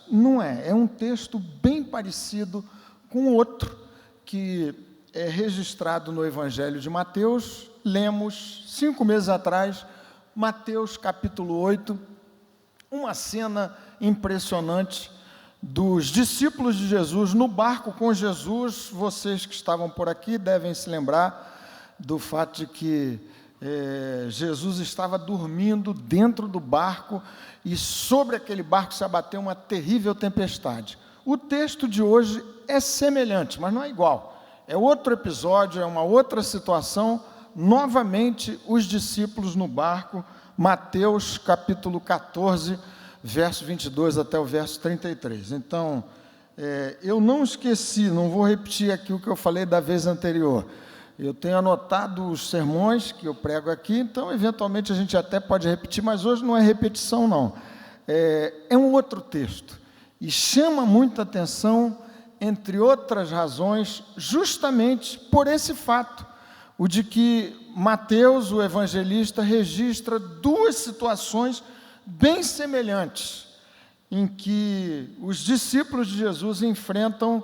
Não é um texto bem parecido com outro que é registrado no Evangelho de Mateus. Lemos 5 meses atrás, Mateus capítulo 8, uma cena impressionante dos discípulos de Jesus no barco com Jesus. Vocês que estavam por aqui devem se lembrar do fato de que Jesus estava dormindo dentro do barco e sobre aquele barco se abateu uma terrível tempestade. O texto de hoje é semelhante, mas não é igual. É outro episódio, é uma outra situação. Novamente, os discípulos no barco, Mateus capítulo 14, verso 22 até o verso 33. Então, eu não esqueci, não vou repetir aqui o que eu falei da vez anterior. Eu tenho anotado os sermões que eu prego aqui, então, eventualmente, a gente até pode repetir, mas hoje não é repetição, não. É um outro texto. E chama muita atenção, entre outras razões, justamente por esse fato, o de que Mateus, o evangelista, registra duas situações bem semelhantes, em que os discípulos de Jesus enfrentam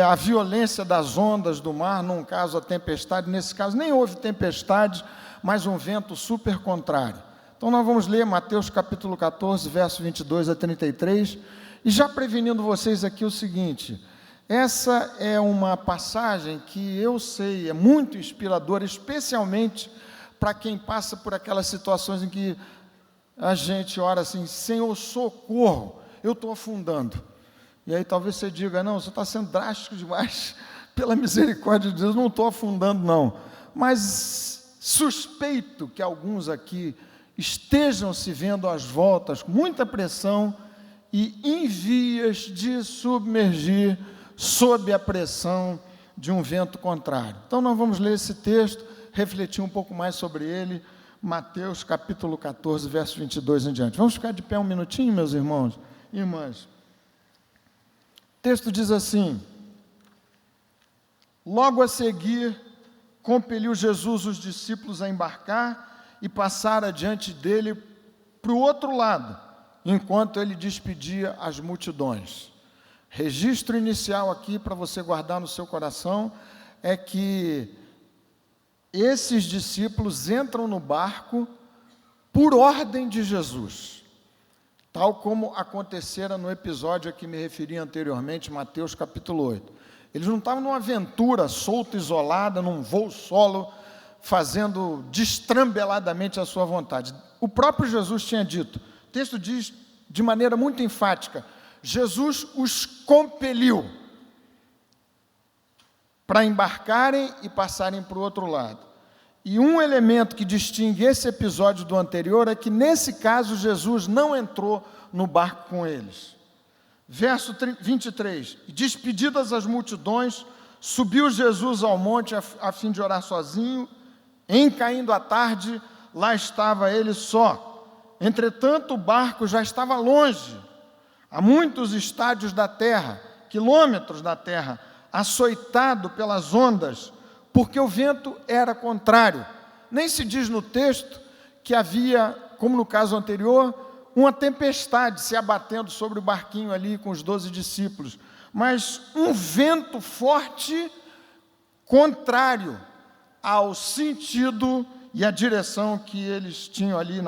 a violência das ondas do mar, num caso a tempestade, nesse caso nem houve tempestade, mas um vento super contrário. Então nós vamos ler Mateus capítulo 14, verso 22 a 33, e já prevenindo vocês aqui o seguinte: essa é uma passagem que eu sei é muito inspiradora, especialmente para quem passa por aquelas situações em que a gente ora assim: Senhor, socorro, eu estou afundando. E aí talvez você diga: não, você está sendo drástico demais, pela misericórdia de Deus, não estou afundando não. Mas suspeito que alguns aqui estejam se vendo às voltas, com muita pressão e em vias de submergir sob a pressão de um vento contrário. Então nós vamos ler esse texto, refletir um pouco mais sobre ele, Mateus capítulo 14, verso 22 em diante. Vamos ficar de pé um minutinho, meus irmãos e irmãs. O texto diz assim: logo a seguir, compeliu Jesus os discípulos a embarcar e passar adiante dele para o outro lado, enquanto ele despedia as multidões. Registro inicial aqui para você guardar no seu coração é que esses discípulos entram no barco por ordem de Jesus, tal como acontecera no episódio a que me referi anteriormente, Mateus capítulo 8. Eles não estavam numa aventura solta, isolada, num voo solo, fazendo destrambeladamente a sua vontade. O próprio Jesus tinha dito, o texto diz de maneira muito enfática, Jesus os compeliu para embarcarem e passarem para o outro lado. E um elemento que distingue esse episódio do anterior é que, nesse caso, Jesus não entrou no barco com eles. Verso 23, despedidas as multidões, subiu Jesus ao monte a fim de orar sozinho. Em caindo a tarde, lá estava ele só. Entretanto, o barco já estava longe, a muitos estádios da terra, quilômetros da terra, açoitado pelas ondas, porque o vento era contrário. Nem se diz no texto que havia, como no caso anterior, uma tempestade se abatendo sobre o barquinho ali com os 12 discípulos, mas um vento forte contrário ao sentido e à direção que eles tinham ali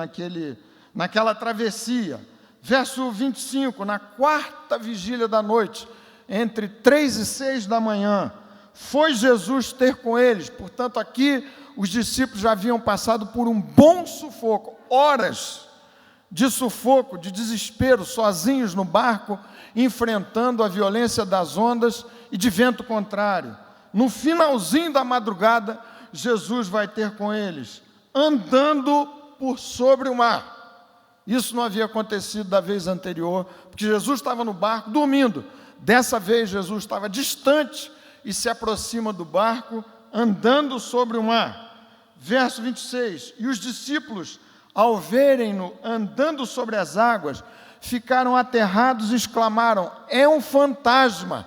naquela travessia. Verso 25, na quarta vigília da noite, entre 3 e 6 da manhã, foi Jesus ter com eles. Portanto, aqui os discípulos já haviam passado por um bom sufoco, horas de sufoco, de desespero, sozinhos no barco, enfrentando a violência das ondas e de vento contrário. No finalzinho da madrugada, Jesus vai ter com eles, andando por sobre o mar. Isso não havia acontecido da vez anterior, porque Jesus estava no barco dormindo. Dessa vez, Jesus estava distante e se aproxima do barco, andando sobre o mar. Verso 26, e os discípulos, ao verem-no andando sobre as águas, ficaram aterrados e exclamaram: é um fantasma.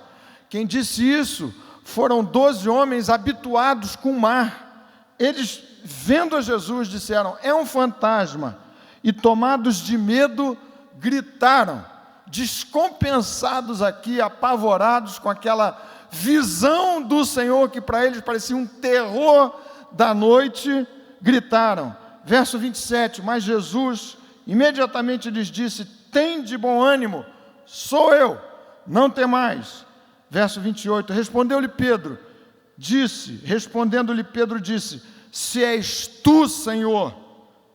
Quem disse isso foram 12 homens habituados com o mar. Eles, vendo a Jesus, disseram: é um fantasma. E tomados de medo, gritaram. descompensados aqui, apavorados com aquela visão do Senhor que para eles parecia um terror da noite, gritaram. Verso 27, mas Jesus imediatamente lhes disse: tende bom ânimo, sou eu, não temais. Verso 28, respondendo-lhe Pedro, disse: se és tu, Senhor,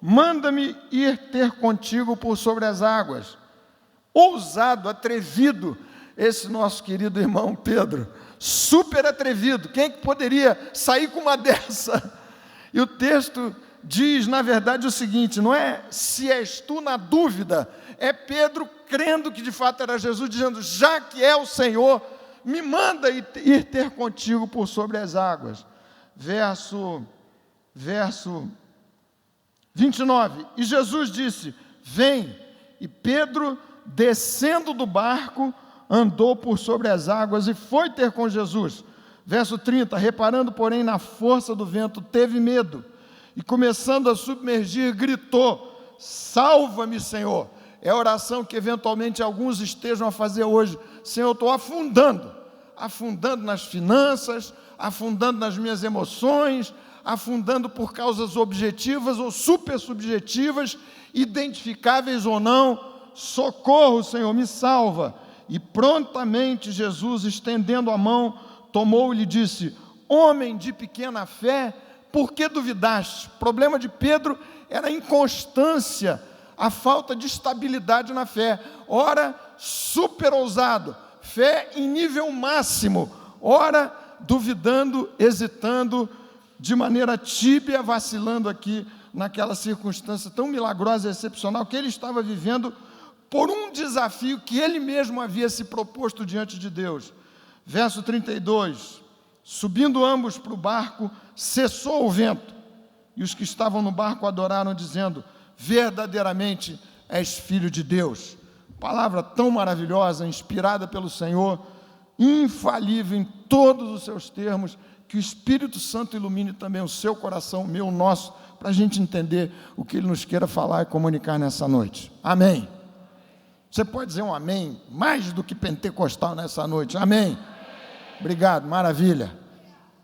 manda-me ir ter contigo por sobre as águas. Ousado, atrevido, esse nosso querido irmão Pedro, super atrevido. Quem é que poderia sair com uma dessa? E o texto diz, na verdade, o seguinte: não é se és tu na dúvida, é Pedro crendo que de fato era Jesus, dizendo: já que é o Senhor, me manda ir ter contigo por sobre as águas. Verso 29, e Jesus disse: vem. E Pedro, descendo do barco, andou por sobre as águas e foi ter com Jesus. Verso 30, reparando, porém, na força do vento, teve medo, e começando a submergir, gritou: salva-me, Senhor. É a oração que eventualmente alguns estejam a fazer hoje: Senhor, eu estou afundando nas finanças, afundando nas minhas emoções, afundando por causas objetivas ou supersubjetivas, identificáveis ou não. Socorro, Senhor, me salva. E prontamente Jesus, estendendo a mão, tomou-o e lhe disse: homem de pequena fé, por que duvidaste? O problema de Pedro era a inconstância, a falta de estabilidade na fé. Ora, super ousado, fé em nível máximo, ora, duvidando, hesitando, de maneira tíbia, vacilando aqui naquela circunstância tão milagrosa e excepcional que ele estava vivendo por um desafio que ele mesmo havia se proposto diante de Deus. Verso 32, subindo ambos para o barco, cessou o vento, e os que estavam no barco adoraram, dizendo: verdadeiramente és filho de Deus. Palavra tão maravilhosa, inspirada pelo Senhor, infalível em todos os seus termos, que o Espírito Santo ilumine também o seu coração, o meu, o nosso, para a gente entender o que Ele nos queira falar e comunicar nessa noite. Amém. Você pode dizer um amém, mais do que pentecostal nessa noite. Amém. Obrigado, maravilha.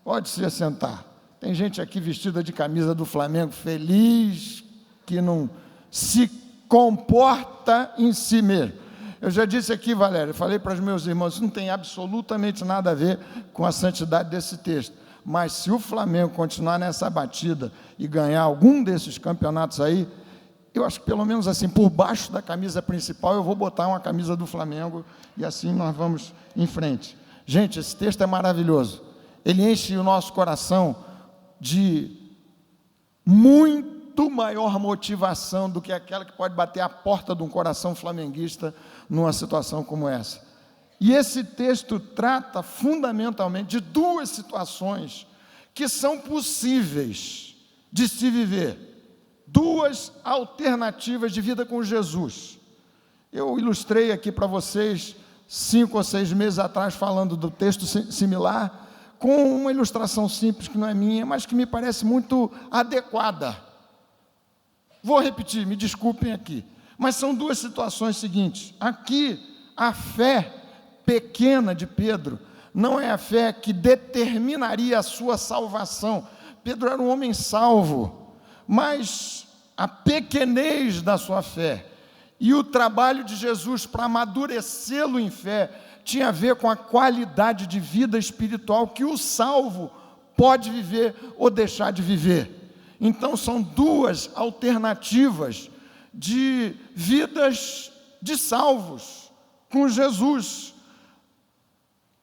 Pode se assentar. Tem gente aqui vestida de camisa do Flamengo, feliz, que não se comporta em si mesmo. Eu já disse aqui, Valéria, falei para os meus irmãos, isso não tem absolutamente nada a ver com a santidade desse texto. Mas se o Flamengo continuar nessa batida e ganhar algum desses campeonatos aí, eu acho que pelo menos assim, por baixo da camisa principal, eu vou botar uma camisa do Flamengo e assim nós vamos em frente. Gente, esse texto é maravilhoso. Ele enche o nosso coração de muito maior motivação do que aquela que pode bater a porta de um coração flamenguista numa situação como essa. E esse texto trata fundamentalmente de duas situações que são possíveis de se viver. Duas alternativas de vida com Jesus. Eu ilustrei aqui para vocês 5 ou 6 meses atrás, falando do texto similar, com uma ilustração simples, que não é minha, mas que me parece muito adequada. Vou repetir, me desculpem aqui, mas são duas situações seguintes. Aqui, a fé pequena de Pedro não é a fé que determinaria a sua salvação. Pedro era um homem salvo, mas a pequenez da sua fé e o trabalho de Jesus para amadurecê-lo em fé tinha a ver com a qualidade de vida espiritual que o salvo pode viver ou deixar de viver. Então são duas alternativas de vidas de salvos com Jesus.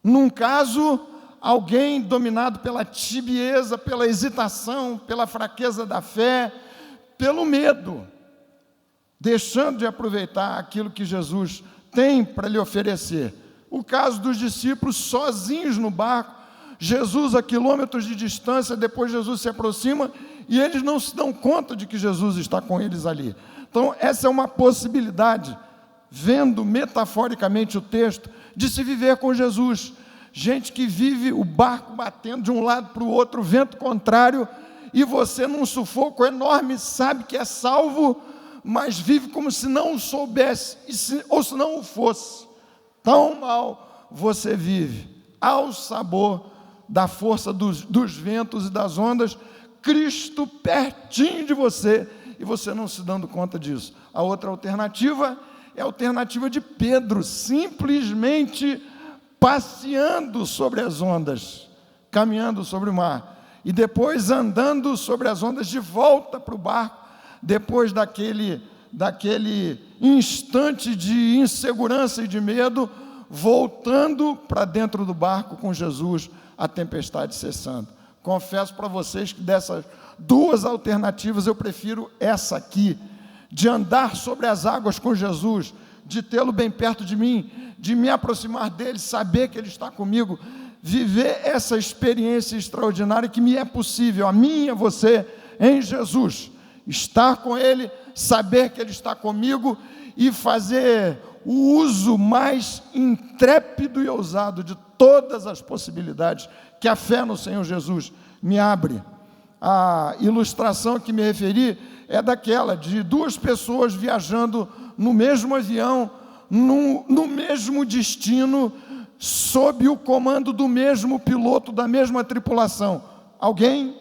Num caso, alguém dominado pela tibieza, pela hesitação, pela fraqueza da fé, pelo medo, deixando de aproveitar aquilo que Jesus tem para lhe oferecer. O caso dos discípulos sozinhos no barco, Jesus a quilômetros de distância, depois Jesus se aproxima e eles não se dão conta de que Jesus está com eles ali. Então, essa é uma possibilidade, vendo metaforicamente o texto, de se viver com Jesus. Gente que vive o barco batendo de um lado para o outro, vento contrário, e você num sufoco enorme sabe que é salvo, mas vive como se não o soubesse, ou se não o fosse. Tão mal você vive, ao sabor da força dos ventos e das ondas, Cristo pertinho de você, e você não se dando conta disso. A outra alternativa é a alternativa de Pedro, simplesmente passeando sobre as ondas, caminhando sobre o mar, e depois andando sobre as ondas de volta para o barco, depois daquele instante de insegurança e de medo, voltando para dentro do barco com Jesus, a tempestade cessando. Confesso para vocês que dessas duas alternativas eu prefiro essa aqui, de andar sobre as águas com Jesus, de tê-lo bem perto de mim, de me aproximar dele, saber que ele está comigo, viver essa experiência extraordinária que me é possível, a mim e a você, em Jesus, estar com ele, saber que ele está comigo e fazer o uso mais intrépido e ousado de todas as possibilidades que a fé no Senhor Jesus me abre. A ilustração que me referi é daquela de duas pessoas viajando no mesmo avião, no mesmo destino, sob o comando do mesmo piloto, da mesma tripulação. Alguém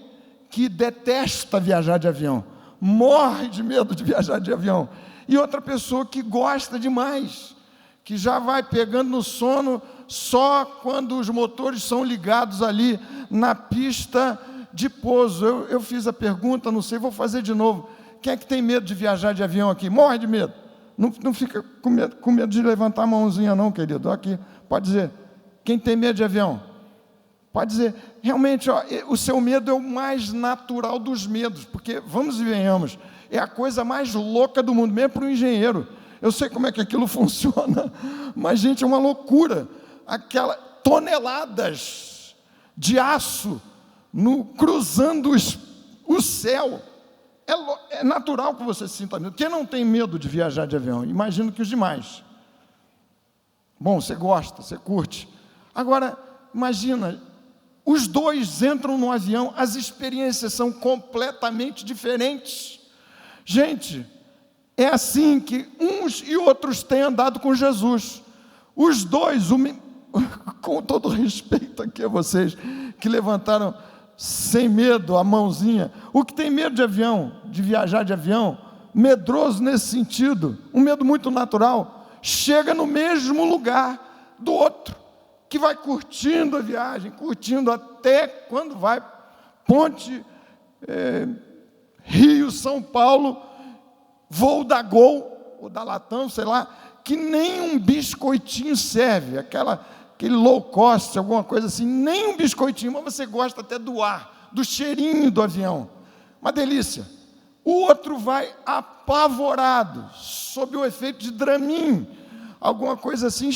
que detesta viajar de avião, morre de medo de viajar de avião, e outra pessoa que gosta demais, que já vai pegando no sono só quando os motores são ligados ali na pista de pouso. Eu fiz a pergunta, não sei, vou fazer de novo. Quem é que tem medo de viajar de avião aqui? Morre de medo. Não fica com medo de levantar a mãozinha não, querido. Aqui, pode dizer. Quem tem medo de avião? Pode dizer. Realmente, o seu medo é o mais natural dos medos, porque, vamos e venhamos, é a coisa mais louca do mundo, mesmo para o engenheiro. Eu sei como é que aquilo funciona, mas, gente, é uma loucura. Toneladas de aço cruzando o céu. É natural que você sinta medo. Quem não tem medo de viajar de avião? Imagino que os demais. Bom, você gosta, você curte. Agora, imagina, os dois entram no avião, as experiências são completamente diferentes. Gente, é assim que uns e outros têm andado com Jesus. Os dois, com todo respeito aqui a vocês, que levantaram sem medo a mãozinha, o que tem medo de avião, de viajar de avião, medroso nesse sentido, um medo muito natural, chega no mesmo lugar do outro, que vai curtindo a viagem, curtindo até quando vai ponte, Rio, São Paulo, voo da Gol, ou da Latam, sei lá, que nem um biscoitinho serve, aquele low cost, alguma coisa assim, nem um biscoitinho, mas você gosta até do ar, do cheirinho do avião, uma delícia. O outro vai apavorado, sob o efeito de Dramin, alguma coisa assim,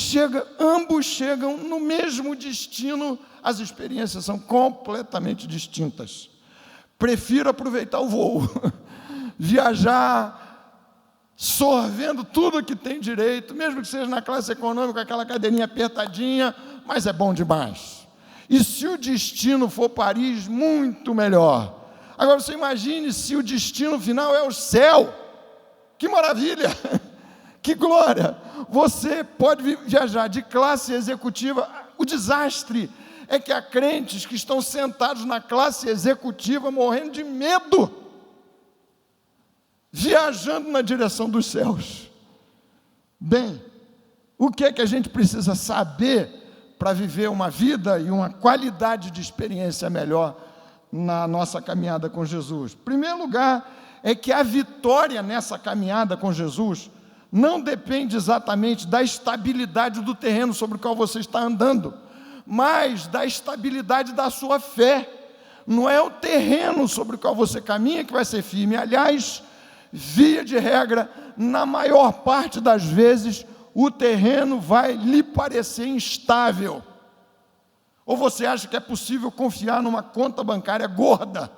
ambos chegam no mesmo destino, as experiências são completamente distintas. Prefiro aproveitar o voo, viajar, sorvendo tudo que tem direito, mesmo que seja na classe econômica, aquela cadeirinha apertadinha, mas é bom demais. E se o destino for Paris, muito melhor. Agora você imagine se o destino final é o céu, que maravilha, que glória. Você pode viajar de classe executiva. O desastre é que há crentes que estão sentados na classe executiva morrendo de medo, viajando na direção dos céus. Bem, o que é que a gente precisa saber para viver uma vida e uma qualidade de experiência melhor na nossa caminhada com Jesus? Em primeiro lugar, é que a vitória nessa caminhada com Jesus não depende exatamente da estabilidade do terreno sobre o qual você está andando, mas da estabilidade da sua fé. Não é o terreno sobre o qual você caminha que vai ser firme. Aliás, via de regra, na maior parte das vezes, o terreno vai lhe parecer instável. Ou você acha que é possível confiar numa conta bancária gorda?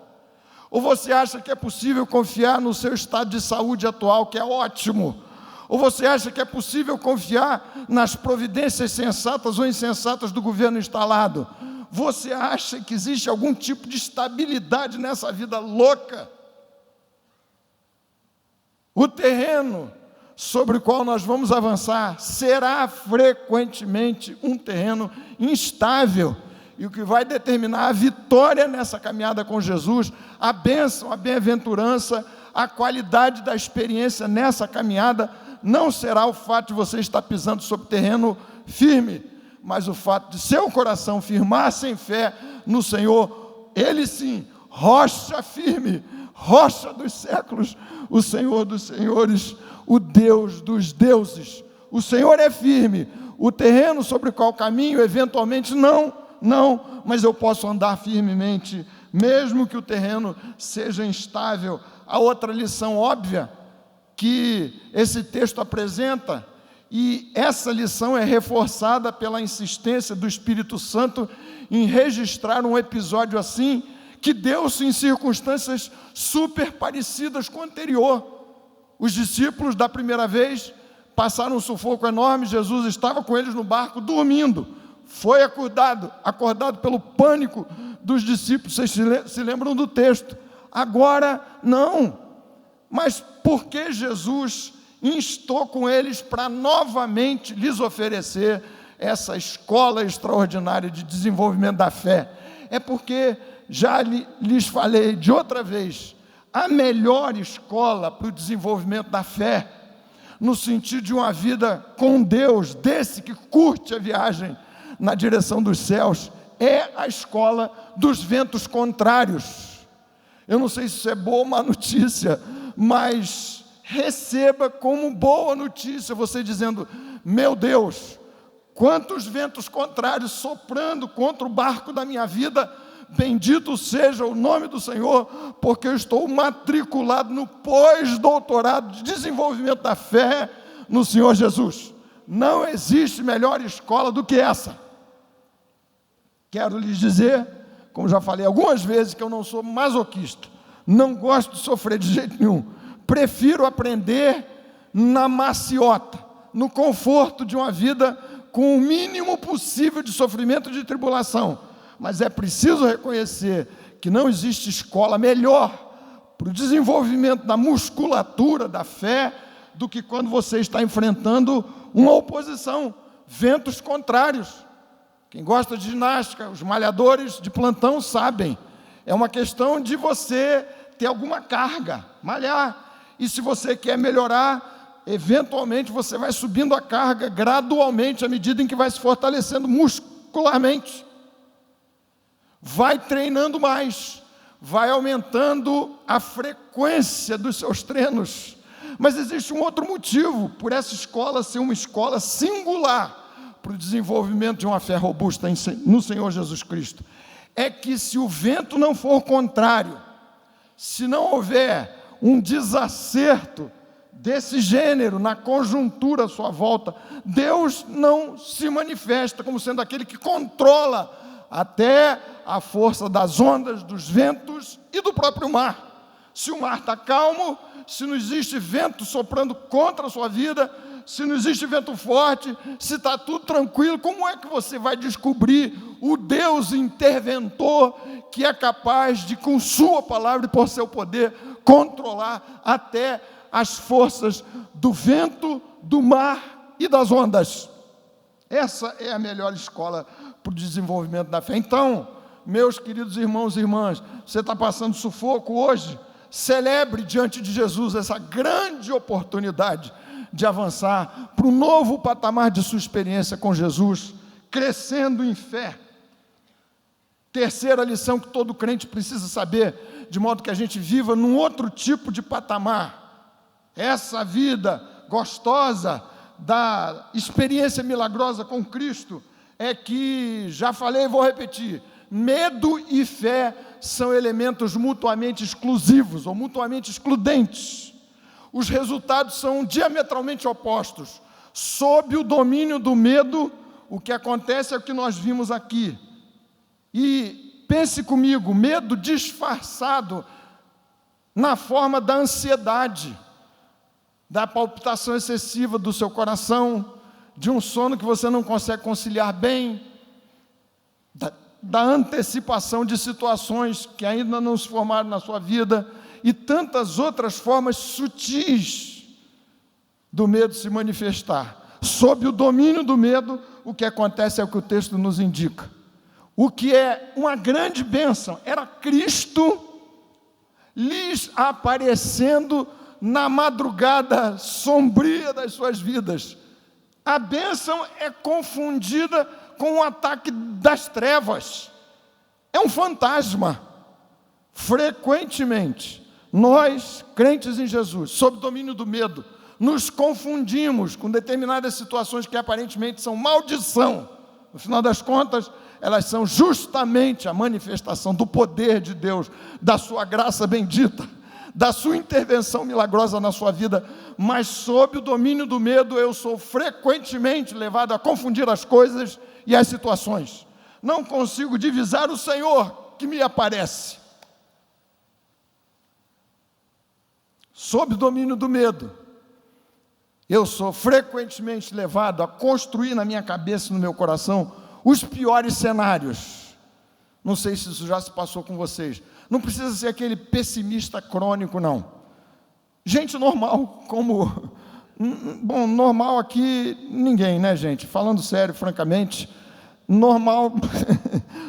Ou você acha que é possível confiar no seu estado de saúde atual, que é ótimo? Ou você acha que é possível confiar nas providências sensatas ou insensatas do governo instalado? Você acha que existe algum tipo de estabilidade nessa vida louca? O terreno sobre o qual nós vamos avançar será frequentemente um terreno instável, e o que vai determinar a vitória nessa caminhada com Jesus, a bênção, a bem-aventurança, a qualidade da experiência nessa caminhada, não será o fato de você estar pisando sobre terreno firme, mas o fato de seu coração firmar-se em fé no Senhor, Ele sim, rocha firme, rocha dos séculos, o Senhor dos senhores, o Deus dos deuses. O Senhor é firme, o terreno sobre o qual caminho, eventualmente não, mas eu posso andar firmemente, mesmo que o terreno seja instável. A outra lição óbvia que esse texto apresenta, e essa lição é reforçada pela insistência do Espírito Santo em registrar um episódio assim, que deu-se em circunstâncias super parecidas com o anterior. Os discípulos, da primeira vez, passaram um sufoco enorme. Jesus estava com eles no barco, dormindo. Foi acordado pelo pânico dos discípulos. Vocês se lembram do texto? Agora, não. Mas por que Jesus instou com eles para novamente lhes oferecer essa escola extraordinária de desenvolvimento da fé? É porque, já lhes falei de outra vez, a melhor escola para o desenvolvimento da fé, no sentido de uma vida com Deus, desse que curte a viagem na direção dos céus, é a escola dos ventos contrários. Eu não sei se isso é boa ou má notícia, mas receba como boa notícia você dizendo: meu Deus, quantos ventos contrários soprando contra o barco da minha vida. Bendito seja o nome do Senhor, porque eu estou matriculado no pós-doutorado de desenvolvimento da fé no Senhor Jesus. Não existe melhor escola do que essa. Quero lhes dizer, como já falei algumas vezes, que eu não sou masoquista, não gosto de sofrer de jeito nenhum. Prefiro aprender na maciota, no conforto de uma vida com o mínimo possível de sofrimento e de tribulação. Mas é preciso reconhecer que não existe escola melhor para o desenvolvimento da musculatura, da fé, do que quando você está enfrentando uma oposição, ventos contrários. Quem gosta de ginástica, os malhadores de plantão sabem, é uma questão de você ter alguma carga, malhar, e se você quer melhorar, eventualmente você vai subindo a carga gradualmente, à medida em que vai se fortalecendo muscularmente. Vai treinando mais, vai aumentando a frequência dos seus treinos. Mas existe um outro motivo por essa escola ser uma escola singular para o desenvolvimento de uma fé robusta no Senhor Jesus Cristo. É que se o vento não for contrário, se não houver um desacerto desse gênero na conjuntura à sua volta, Deus não se manifesta como sendo aquele que controla até a força das ondas, dos ventos e do próprio mar. Se o mar está calmo, se não existe vento soprando contra a sua vida, se não existe vento forte, se está tudo tranquilo, como é que você vai descobrir o Deus interventor que é capaz de, com sua palavra e por seu poder, controlar até as forças do vento, do mar e das ondas? Essa é a melhor escola para o desenvolvimento da fé. Então, meus queridos irmãos e irmãs, você está passando sufoco hoje, celebre diante de Jesus essa grande oportunidade de avançar para um novo patamar de sua experiência com Jesus, crescendo em fé. Terceira lição que todo crente precisa saber, de modo que a gente viva num outro tipo de patamar. Essa vida gostosa da experiência milagrosa com Cristo é que, já falei e vou repetir, medo e fé são elementos mutuamente exclusivos ou mutuamente excludentes. Os resultados são diametralmente opostos. Sob o domínio do medo, o que acontece é o que nós vimos aqui. E pense comigo, medo disfarçado na forma da ansiedade, da palpitação excessiva do seu coração, de um sono que você não consegue conciliar bem, da antecipação de situações que ainda não se formaram na sua vida, e tantas outras formas sutis do medo se manifestar. Sob o domínio do medo, o que acontece é o que o texto nos indica. O que é uma grande bênção era Cristo lhes aparecendo na madrugada sombria das suas vidas. A bênção é confundida com o ataque das trevas. É um fantasma. Frequentemente, nós, crentes em Jesus, sob o domínio do medo, nos confundimos com determinadas situações que aparentemente são maldição. No final das contas, elas são justamente a manifestação do poder de Deus, da sua graça bendita, da sua intervenção milagrosa na sua vida. Mas sob o domínio do medo, eu sou frequentemente levado a confundir as coisas e as situações. Não consigo divisar o Senhor que me aparece. Sob o domínio do medo, eu sou frequentemente levado a construir na minha cabeça e no meu coração os piores cenários. Não sei se isso já se passou com vocês. Não precisa ser aquele pessimista crônico, não. Gente normal, como... Bom, normal aqui ninguém, né, gente? Falando sério, francamente, normal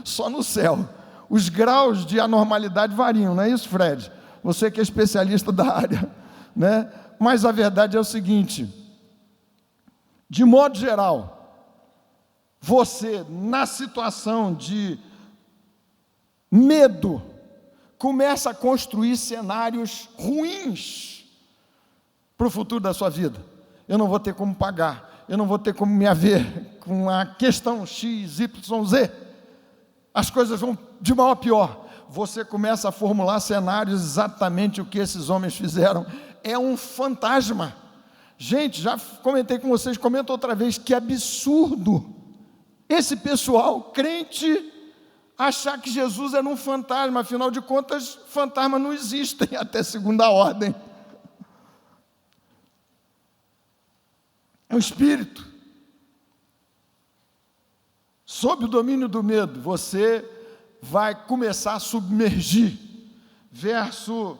só no céu. Os graus de anormalidade variam, não é isso, Fred? Você que é especialista da área, né? Mas a verdade é o seguinte: de modo geral, você, na situação de medo, começa a construir cenários ruins para o futuro da sua vida. Eu não vou ter como pagar, eu não vou ter como me haver com a questão X, Y, Z. As coisas vão de mal a pior. Você começa a formular cenários exatamente o que esses homens fizeram. É um fantasma. Gente, já comentei com vocês, comento outra vez, que absurdo esse pessoal crente achar que Jesus era um fantasma. Afinal de contas, fantasmas não existem até segunda ordem. É um espírito. Sob o domínio do medo, você vai começar a submergir. Verso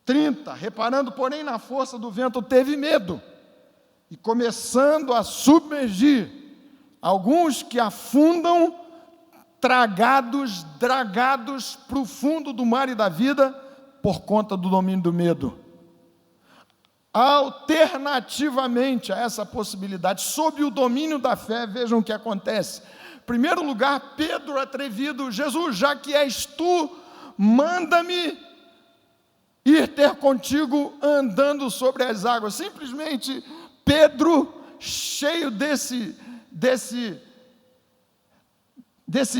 30, reparando, porém, na força do vento, teve medo, e começando a submergir, alguns que afundam, dragados para o fundo do mar e da vida, por conta do domínio do medo. Alternativamente a essa possibilidade, sob o domínio da fé, vejam o que acontece. Em primeiro lugar, Pedro atrevido: Jesus, já que és tu, manda-me ir ter contigo andando sobre as águas. Simplesmente Pedro, cheio desse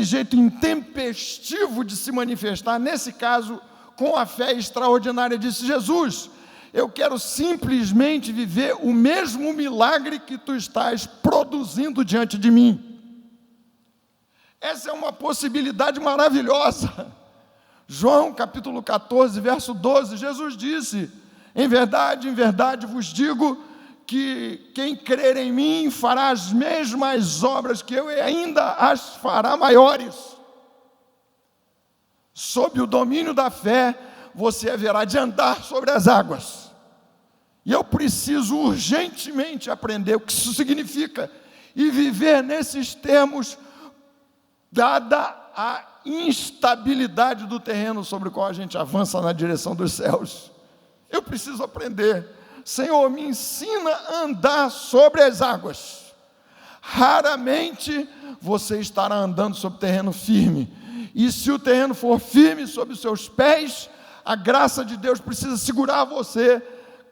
jeito intempestivo de se manifestar, nesse caso, com a fé extraordinária, disse: Jesus, eu quero simplesmente viver o mesmo milagre que tu estás produzindo diante de mim. Essa é uma possibilidade maravilhosa. João capítulo 14, verso 12, Jesus disse: em verdade vos digo que quem crer em mim fará as mesmas obras que eu, e ainda as fará maiores. Sob o domínio da fé, você haverá de andar sobre as águas. E eu preciso urgentemente aprender o que isso significa e viver nesses termos, dada a instabilidade do terreno sobre o qual a gente avança na direção dos céus. Eu preciso aprender. Senhor, me ensina a andar sobre as águas. Raramente você estará andando sobre terreno firme. E se o terreno for firme sob os seus pés, a graça de Deus precisa segurar você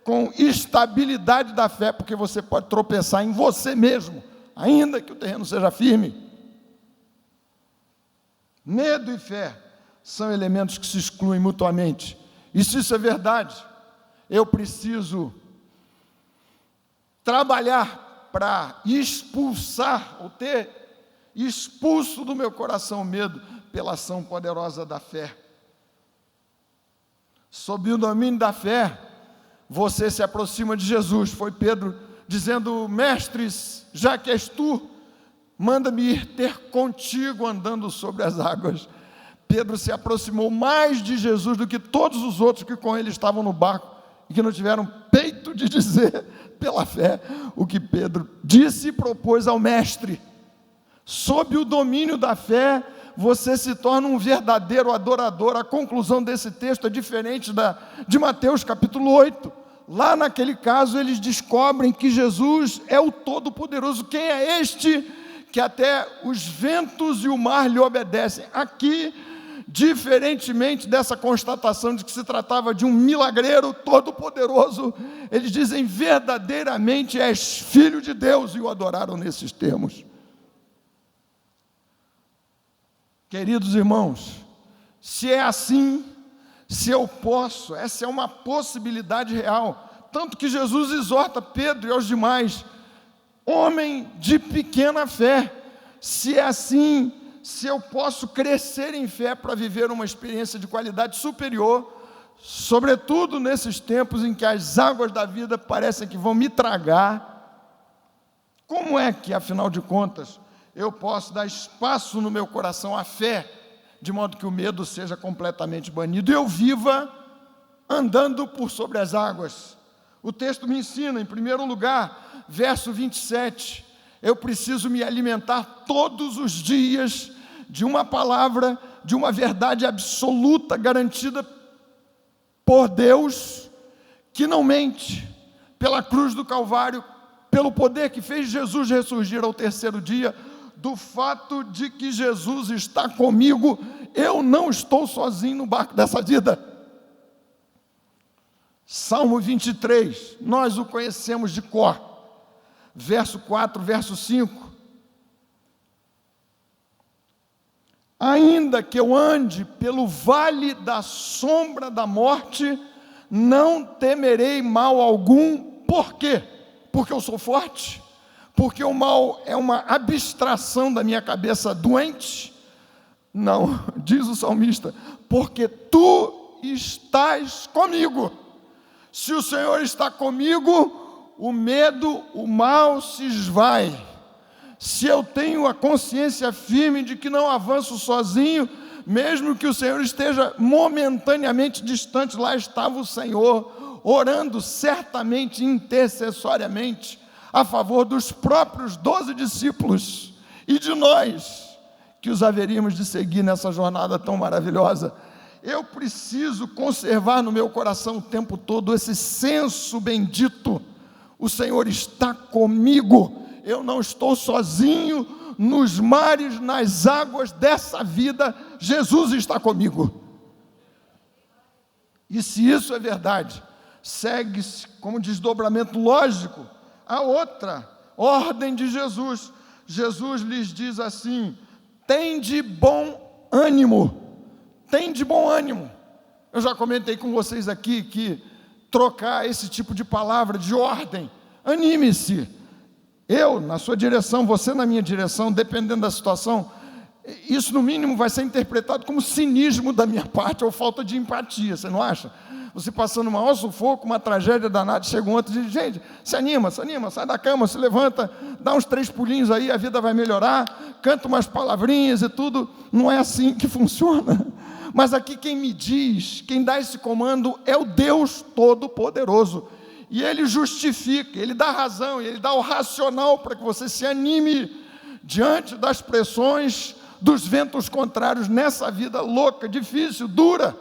com estabilidade da fé, porque você pode tropeçar em você mesmo, ainda que o terreno seja firme. Medo e fé são elementos que se excluem mutuamente. E se isso é verdade, eu preciso trabalhar para expulsar, ou ter expulso do meu coração o medo, pela ação poderosa da fé. Sob o domínio da fé, você se aproxima de Jesus. Foi Pedro dizendo: mestres, já que és tu, manda-me ir ter contigo andando sobre as águas. Pedro se aproximou mais de Jesus do que todos os outros que com ele estavam no barco e que não tiveram peito de dizer, pela fé, o que Pedro disse e propôs ao Mestre. Sob o domínio da fé, você se torna um verdadeiro adorador. A conclusão desse texto é diferente de Mateus capítulo 8. Lá naquele caso, eles descobrem que Jesus é o Todo-Poderoso. Quem é este que até os ventos e o mar lhe obedecem? Aqui, diferentemente dessa constatação de que se tratava de um milagreiro todo-poderoso, eles dizem: verdadeiramente és filho de Deus, e o adoraram nesses termos. Queridos irmãos, se é assim, se eu posso, essa é uma possibilidade real, tanto que Jesus exorta Pedro e aos demais: homem de pequena fé, se é assim, se eu posso crescer em fé para viver uma experiência de qualidade superior, sobretudo nesses tempos em que as águas da vida parecem que vão me tragar, como é que, afinal de contas, eu posso dar espaço no meu coração à fé, de modo que o medo seja completamente banido e eu viva andando por sobre as águas? O texto me ensina, em primeiro lugar, verso 27, eu preciso me alimentar todos os dias de uma palavra, de uma verdade absoluta, garantida por Deus, que não mente, pela cruz do Calvário, pelo poder que fez Jesus ressurgir ao terceiro dia, do fato de que Jesus está comigo, eu não estou sozinho no barco dessa vida. Salmo 23, nós o conhecemos de cor, verso 4, verso 5. Ainda que eu ande pelo vale da sombra da morte, não temerei mal algum. Por quê? Porque eu sou forte? Porque o mal é uma abstração da minha cabeça doente? Não, diz o salmista, porque tu estás comigo. Se o Senhor está comigo, o medo, o mal se esvai. Se eu tenho a consciência firme de que não avanço sozinho, mesmo que o Senhor esteja momentaneamente distante, lá estava o Senhor, orando certamente, intercessoriamente, a favor dos próprios 12 discípulos e de nós, que os haveríamos de seguir nessa jornada tão maravilhosa. Eu preciso conservar no meu coração o tempo todo esse senso bendito: o Senhor está comigo, eu não estou sozinho nos mares, nas águas dessa vida, Jesus está comigo. E se isso é verdade, segue-se como desdobramento lógico a outra ordem de Jesus. Jesus lhes diz assim: tende bom ânimo. Tende bom ânimo. Eu já comentei com vocês aqui que trocar esse tipo de palavra, de ordem, anime-se. Eu na sua direção, você na minha direção, dependendo da situação, isso no mínimo vai ser interpretado como cinismo da minha parte ou falta de empatia, você não acha? Você passando um maior sufoco, uma tragédia danada, chega um outro e diz: gente, se anima, sai da cama, se levanta, dá uns 3 pulinhos aí, a vida vai melhorar, canta umas palavrinhas e tudo. Não é assim que funciona. Mas aqui quem me diz, quem dá esse comando é o Deus Todo-Poderoso. E Ele justifica, Ele dá razão, Ele dá o racional para que você se anime diante das pressões, dos ventos contrários nessa vida louca, difícil, dura.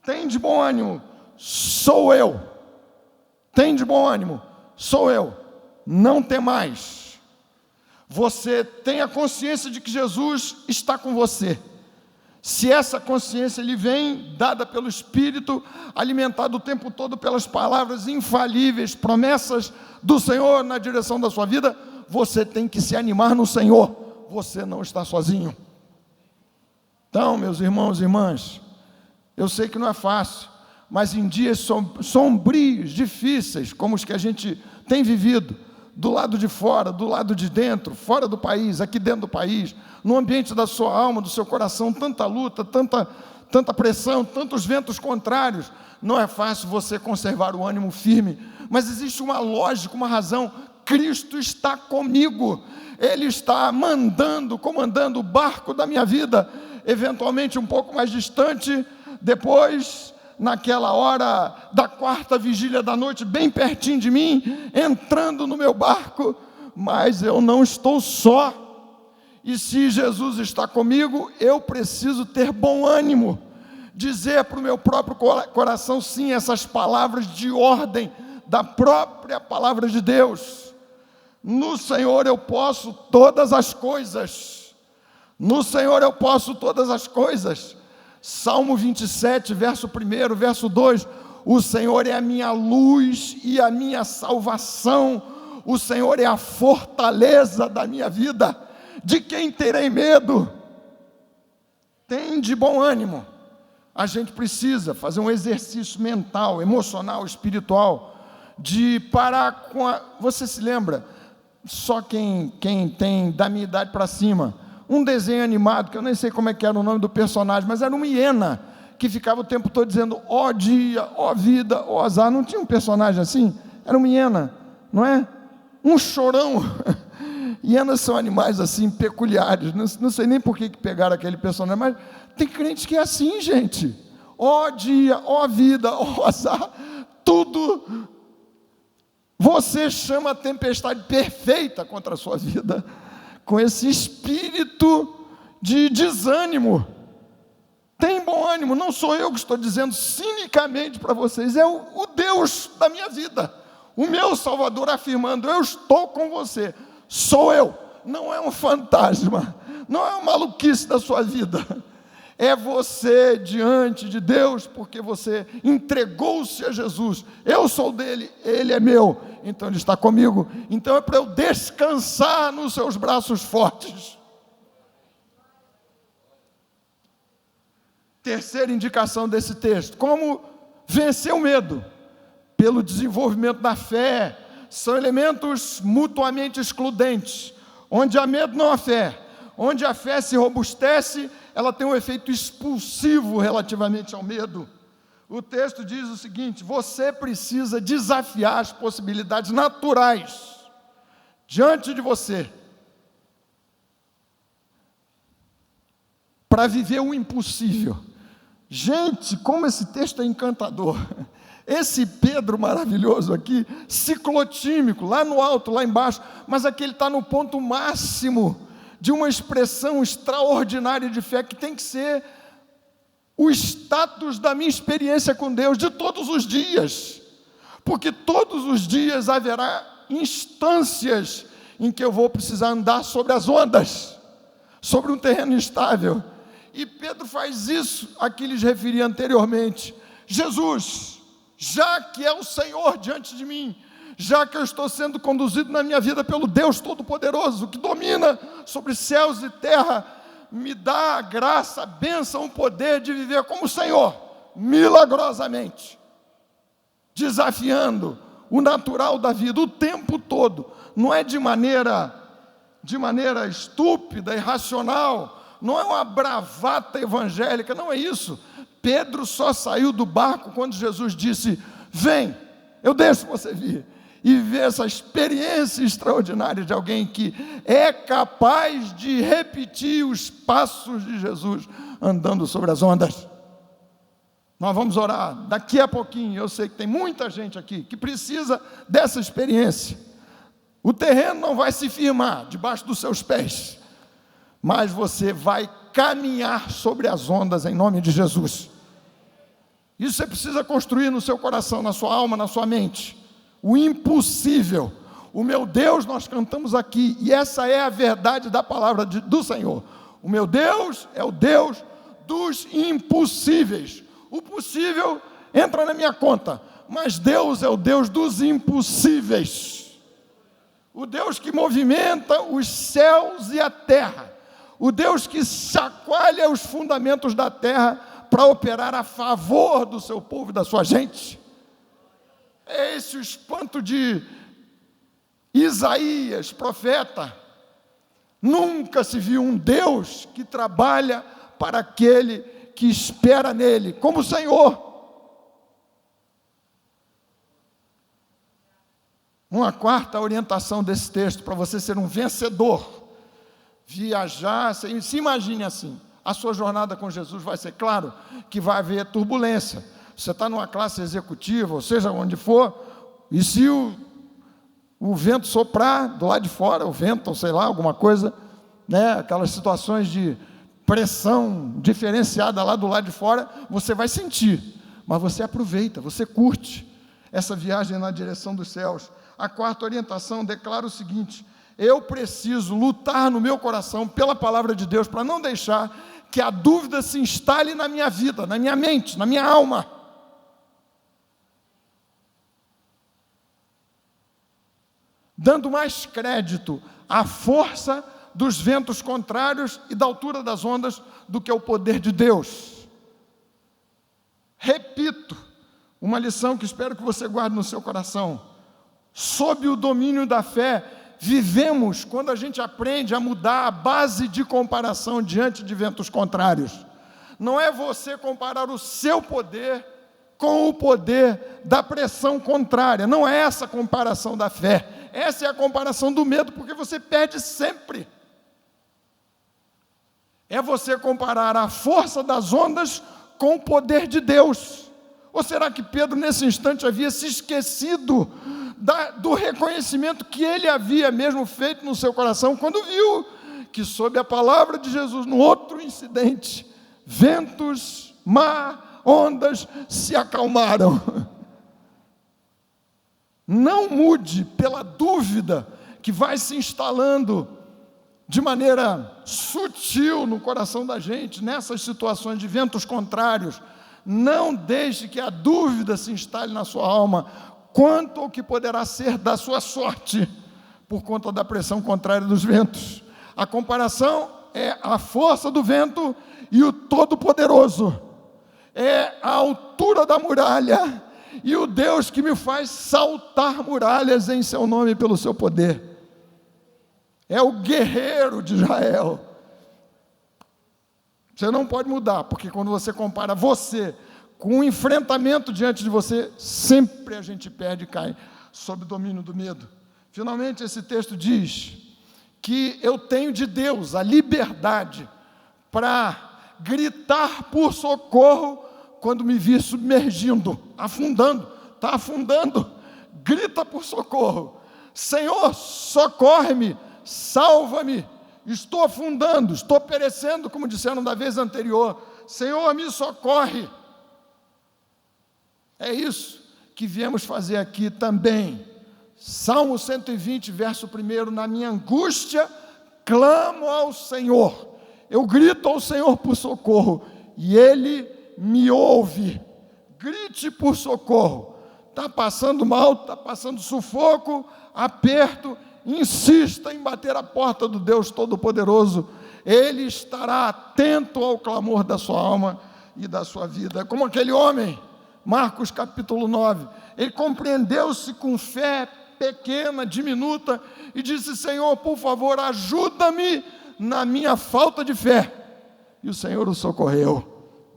Tem de bom ânimo, sou eu. Tem de bom ânimo, sou eu. Não tem mais. Você tem a consciência de que Jesus está com você. Se essa consciência lhe vem, dada pelo Espírito, alimentada o tempo todo pelas palavras infalíveis, promessas do Senhor na direção da sua vida, você tem que se animar no Senhor. Você não está sozinho. Então, meus irmãos e irmãs, eu sei que não é fácil, mas em dias sombrios, difíceis, como os que a gente tem vivido, do lado de fora, do lado de dentro, fora do país, aqui dentro do país, no ambiente da sua alma, do seu coração, tanta luta, tanta pressão, tantos ventos contrários, não é fácil você conservar o ânimo firme, mas existe uma lógica, uma razão: Cristo está comigo, Ele está comandando o barco da minha vida. eventualmente um pouco mais distante, depois, naquela hora da quarta vigília da noite, bem pertinho de mim, entrando no meu barco, mas eu não estou só. E se Jesus está comigo, eu preciso ter bom ânimo, dizer para o meu próprio coração, sim, essas palavras de ordem da própria palavra de Deus. No Senhor eu posso todas as coisas. No Senhor eu posso todas as coisas. Salmo 27, verso 1, verso 2. O Senhor é a minha luz e a minha salvação. O Senhor é a fortaleza da minha vida. De quem terei medo? Tem de bom ânimo. A gente precisa fazer um exercício mental, emocional, espiritual, de parar com a... Você se lembra? Só quem tem da minha idade para cima, um desenho animado, que eu nem sei como é que era o nome do personagem, mas era uma hiena, que ficava o tempo todo dizendo, ó dia, ó vida, ó azar. Não tinha um personagem assim? Era uma hiena, não é? Um chorão. Hienas são animais assim, peculiares, não sei nem por que pegaram aquele personagem, mas tem crente que é assim, gente. Ó dia, ó vida, ó azar, tudo. Você chama a tempestade perfeita contra a sua vida, com esse espírito de desânimo. Tem bom ânimo, não sou eu que estou dizendo cinicamente para vocês, é o Deus da minha vida, o meu Salvador afirmando, eu estou com você, sou eu, não é um fantasma, não é uma maluquice da sua vida, é você diante de Deus, porque você entregou-se a Jesus, eu sou dele, ele é meu, então ele está comigo, então é para eu descansar nos seus braços fortes. Terceira indicação desse texto, como vencer o medo? Pelo desenvolvimento da fé. São elementos mutuamente excludentes. Onde há medo, não há fé. Onde a fé se robustece, ela tem um efeito expulsivo relativamente ao medo. O texto diz o seguinte: você precisa desafiar as possibilidades naturais diante de você para viver o impossível. Gente, como esse texto é encantador. Esse Pedro maravilhoso aqui, ciclotímico, lá no alto, lá embaixo, mas aqui ele está no ponto máximo de uma expressão extraordinária de fé, que tem que ser o status da minha experiência com Deus, de todos os dias, porque todos os dias haverá instâncias em que eu vou precisar andar sobre as ondas, sobre um terreno instável, e Pedro faz isso a que lhes referi anteriormente. Jesus, já que é o Senhor diante de mim, já que eu estou sendo conduzido na minha vida pelo Deus Todo-Poderoso, que domina sobre céus e terra, me dá a graça, a bênção, o poder de viver como o Senhor, milagrosamente, desafiando o natural da vida o tempo todo, não é de maneira estúpida, irracional, não é uma bravata evangélica, não é isso. Pedro só saiu do barco quando Jesus disse, vem, eu deixo você vir, e ver essa experiência extraordinária de alguém que é capaz de repetir os passos de Jesus, andando sobre as ondas. Nós vamos orar daqui a pouquinho, eu sei que tem muita gente aqui que precisa dessa experiência. O terreno não vai se firmar debaixo dos seus pés, mas você vai caminhar sobre as ondas em nome de Jesus. Isso você precisa construir no seu coração, na sua alma, na sua mente. O impossível. O meu Deus, nós cantamos aqui, e essa é a verdade da palavra do Senhor. O meu Deus é o Deus dos impossíveis. O possível entra na minha conta, mas Deus é o Deus dos impossíveis. O Deus que movimenta os céus e a terra. O Deus que chacoalha os fundamentos da terra para operar a favor do seu povo e da sua gente. É esse o espanto de Isaías, profeta. Nunca se viu um Deus que trabalha para aquele que espera nele, como o Senhor. Uma quarta orientação desse texto, para você ser um vencedor. Viajar, se imagine assim, A sua jornada com Jesus vai ser, claro, que vai haver turbulência. Você está numa classe executiva, ou seja, onde for, e se o vento soprar do lado de fora, o vento, ou sei lá, alguma coisa, né, aquelas situações de pressão diferenciada lá do lado de fora, você vai sentir, mas você aproveita, você curte essa viagem na direção dos céus. A quarta orientação declara o seguinte: eu preciso lutar no meu coração pela palavra de Deus, para não deixar que a dúvida se instale na minha vida, na minha mente, na minha alma. Dando mais crédito à força dos ventos contrários e da altura das ondas do que ao poder de Deus. Repito, uma lição que espero que você guarde no seu coração: sob o domínio da fé, vivemos quando a gente aprende a mudar a base de comparação diante de ventos contrários. Não é você comparar o seu poder com o poder da pressão contrária, não é essa a comparação da fé. Essa é a comparação do medo, porque você perde sempre. É você comparar a força das ondas com o poder de Deus. Ou será que Pedro, nesse instante, havia se esquecido do reconhecimento que ele havia mesmo feito no seu coração, quando viu que, sob a palavra de Jesus, no outro incidente, ventos, mar, ondas se acalmaram? Não mude pela dúvida que vai se instalando de maneira sutil no coração da gente, nessas situações de ventos contrários. Não deixe que a dúvida se instale na sua alma quanto ao que poderá ser da sua sorte por conta da pressão contrária dos ventos. A comparação é a força do vento e o Todo-Poderoso. É a altura da muralha e o Deus que me faz saltar muralhas em seu nome e pelo seu poder. É o guerreiro de Israel. Você não pode mudar, porque quando você compara você com o enfrentamento diante de você, sempre a gente perde e cai sob o domínio do medo. Finalmente, esse texto diz que eu tenho de Deus a liberdade para gritar por socorro quando me vir submergindo, afundando, está afundando, grita por socorro: Senhor, socorre-me, salva-me, estou afundando, estou perecendo, como disseram da vez anterior, Senhor, me socorre. É isso que viemos fazer aqui também. Salmo 120, verso 1: na minha angústia, clamo ao Senhor, eu grito ao Senhor por socorro, e Ele me ouve. Grite por socorro. Está passando mal, está passando sufoco, aperto, insista em bater a porta do Deus Todo-Poderoso. Ele estará atento ao clamor da sua alma e da sua vida. Como aquele homem, Marcos capítulo 9, ele compreendeu-se com fé pequena, diminuta, e disse: Senhor, por favor, ajuda-me na minha falta de fé. E o Senhor o socorreu.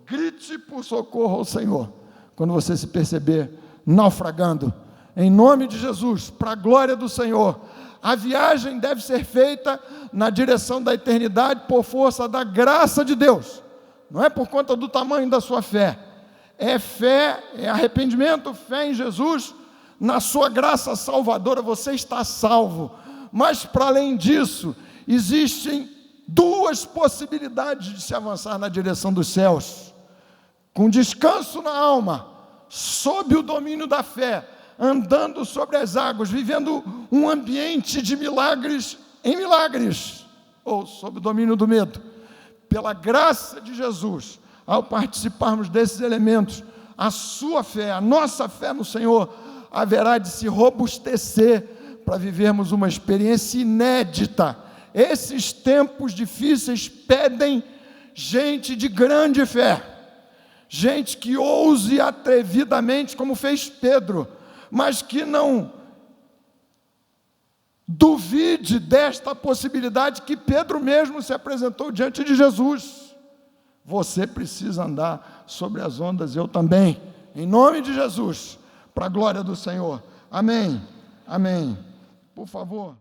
Grite por socorro ao Senhor quando você se perceber naufragando, em nome de Jesus, para a glória do Senhor. A viagem deve ser feita na direção da eternidade por força da graça de Deus, não é por conta do tamanho da sua fé. É fé, é arrependimento, fé em Jesus, na sua graça salvadora você está salvo. Mas para além disso, existem duas possibilidades de se avançar na direção dos céus: com descanso na alma, sob o domínio da fé, andando sobre as águas, vivendo um ambiente de milagres em milagres, ou sob o domínio do medo. Pela graça de Jesus, ao participarmos desses elementos, a sua fé, a nossa fé no Senhor, haverá de se robustecer para vivermos uma experiência inédita. Esses tempos difíceis pedem gente de grande fé, gente que ouse atrevidamente, como fez Pedro, mas que não duvide desta possibilidade que Pedro mesmo se apresentou diante de Jesus. Você precisa andar sobre as ondas, eu também, em nome de Jesus, para a glória do Senhor. Amém, amém. Por favor.